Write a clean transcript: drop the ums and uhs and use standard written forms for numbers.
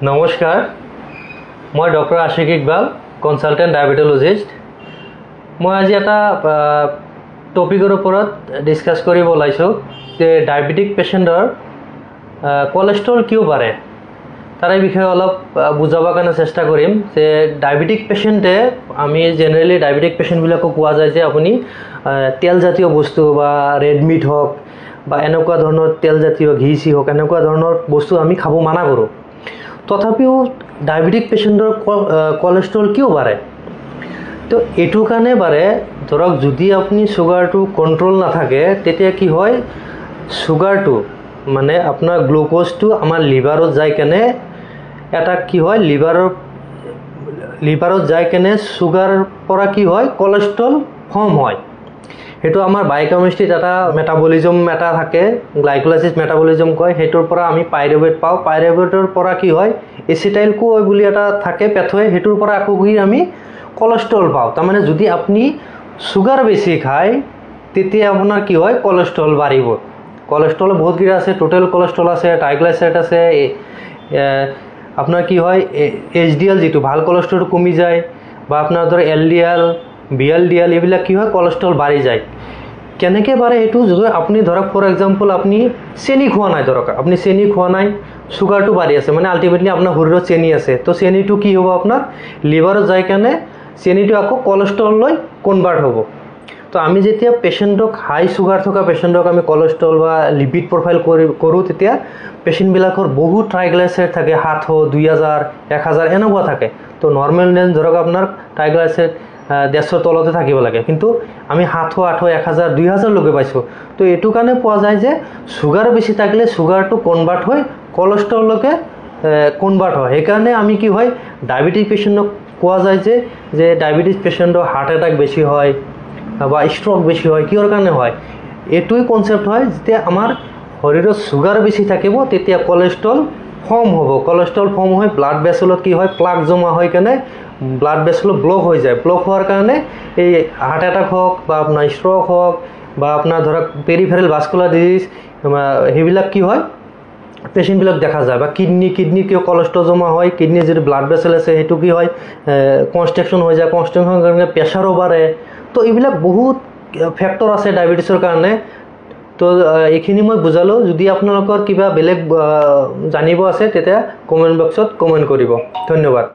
নমস্কাৰ, মই doctor Ashiq Iqbal, consultant ডায়াবেটলজিষ্ট। মই আজি এটা টপিকৰ ওপৰত ডিসকাস কৰিব ওলাইছোঁ যে ডায়াবেটিক পেশেন্টৰ কোলেষ্ট্ৰল কিয় বাঢ়ে তাৰে বিষয়ে অলপ বুজাবৰ কাৰণে চেষ্টা কৰিম। যে ডায়াবেটিক পেশেন্টে আমি জেনাৰেলি ডায়াবেটিক পেশেন্টবিলাকক কোৱা যায় যে আপুনি তেলজাতীয় বস্তু বা ৰেড মিট হওক বা এনেকুৱা ধৰণৰ তেলজাতীয় ঘি হওক এনেকুৱা ধৰণৰ বস্তু আমি খাব মানা কৰোঁ। তথাপিও ডায়াবেটিক পেশেন্টৰ কোলেষ্ট্ৰল কিয় বাঢ়ে? তো এইটো কাৰণে বাঢ়ে, ধৰক যদি আপুনি সুগাৰটো কন্ট্ৰল নাথাকে তেতিয়া কি হয়, সুগাৰটো মানে আপোনাৰ গ্লুকোজটো আমাৰ লিভাৰত যাই কেনে এটা কি হয়, লিভাৰত যাই কেনে সুগাৰ পৰা কি হয় কোলেষ্ট্ৰল ফৰ্ম হয়। সেইটো আমাৰ বায়'কেমিষ্ট্ৰিত এটা মেটাবলিজম এটা থাকে, গ্লাইকোলাইসিস মেটাবলিজম কয়। সেইটোৰ পৰা আমি পাইৰুভেট পাওঁ। পাইৰুভেটৰ পৰা কি হয় এচিটাইল কোঅ বুলি এটা থাকে পেথৱে, সেইটোৰ পৰা আকৌ গৈ আমি কোলেষ্ট্ৰল পাওঁ। তাৰমানে যদি আপুনি সুগাৰ বেছি খায় তেতিয়া আপোনাৰ কি হয় কোলেষ্ট্ৰল বাঢ়িব। কোলেষ্ট্ৰল বহুত কেইটা আছে, টোটেল কোলেষ্ট্ৰল আছে, ট্ৰাইগ্লাইচাইড আছে। আপোনাৰ কি হয় এইচডিএল যিটো ভাল কোলেষ্ট্ৰল কমি যায়, বা আপোনাৰ ধৰ এলডিএল বিএলডিএল এইবিলাক কি হয় কোলেষ্ট্ৰল বাঢ়ি যায়। কেনেকৈ বাঢ়ে সেইটো, যদি আপুনি ধৰক ফৰ এক্সাম্পল আপুনি চেনি খোৱা নাই, ধৰক আপুনি চেনি খোৱা নাই, সুগাৰটো বাঢ়ি আছে, মানে আল্টিমেটলি আপোনাৰ শৰীৰত চেনি আছে। তো চেনিটো কি হ'ব, আপোনাৰ লিভাৰত যাই কেনে চেনিটো আকৌ কোলেষ্ট্ৰললৈ কনভাৰ্ট হ'ব। তো আমি যেতিয়া পেশেন্টক হাই সুগাৰ থকা পেশেন্টক আমি কোলেষ্ট্ৰল বা লিপিড প্ৰফাইল কৰোঁ তেতিয়া পেশেন্টবিলাকৰ বহুত ট্ৰাইগ্লাইচাইড থাকে, 700, 2000, 1000 এনেকুৱা থাকে। তো নৰ্মেল ৰেঞ্জ ধৰক আপোনাৰ ট্ৰাইগ্লাইচাইড 150 তলতে থাকিব লাগে, কিন্তু আমি 700, 800, 1000, 2000 লৈকে পাইছোঁ। তো এইটো কাৰণে পোৱা যায় যে সুগাৰ বেছি থাকিলে সুগাৰটো কনভাৰ্ট হৈ কোলেষ্ট্ৰললৈকে কনভাৰ্ট হয়। সেইকাৰণে আমি কি হয় ডায়াবেটিক পেশেন্টক কোৱা যায় যে ডায়াবেটিস পেশেন্টৰ হাৰ্ট এটাক বেছি হয় বা ষ্ট্ৰোক বেছি হয়। কিহৰ কাৰণে হয়? এইটোই কনসেপ্ট হয়, যেতিয়া আমাৰ শৰীৰত সুগাৰ বেছি থাকিব তেতিয়া কোলেষ্ট্ৰল ফৰ্ম হ'ব। কোলেষ্ট্ৰল ফৰ্ম হৈ ব্লাড ভেছলত কি হয় প্লাক জমা হৈ কেনে ব্লাড ভেছল ব্লক হৈ যায়। ব্লক হোৱাৰ কাৰণে এই হাৰ্ট এটাক হওক বা আপোনাৰ ষ্ট্ৰোক হওক বা আপোনাৰ ধৰক পেৰিফেৰেল ভাস্কুলাৰ ডিজিজ সেইবিলাক কি হয় পেশেন্টবিলাক দেখা যায়। বা কিডনি কিয় কোলেষ্ট্ৰল জমা হয়, কিডনি যিটো ব্লাড ভেছল আছে সেইটো কি হয় কনষ্ট্ৰাকশ্যন হৈ যায়, কনষ্ট্ৰাকশ্যনৰ কাৰণে প্ৰেছাৰো বাঢ়ে। তো এইবিলাক বহুত ফেক্টৰ আছে ডায়াবেটিছৰ কাৰণে। তো এইখিনি মই বুজালোঁ। যদি আপোনালোকৰ কিবা বেলেগ জানিব আছে তেতিয়া কমেণ্ট বক্সত কমেণ্ট কৰিব। ধন্যবাদ।